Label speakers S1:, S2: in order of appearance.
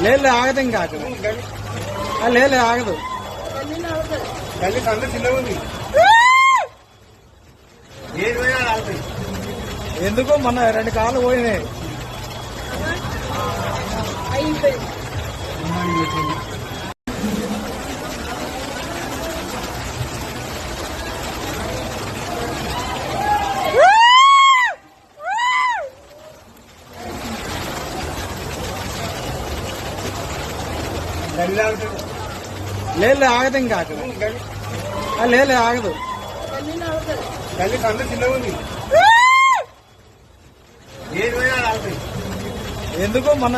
S1: లేదు ఆగదు ఇంకా అక్కడ లేదు ఆగదు
S2: గల్లి కళ్ళు చిన్నగా ఉంది. ఏది పోయినా ఆగుతాయి.
S1: ఎందుకో మొన్న 2 కార్లు పోయినాయి.
S2: గల్లి ఆగుతుంది.
S1: లేదు ఆగదు ఇంకా అక్కడ లేదు ఆగదు
S2: గల్లి కళ్ళు చిన్నగా ఉంది. ఏది పోయినా ఆగుతాయి.
S1: ఎందుకో మొన్న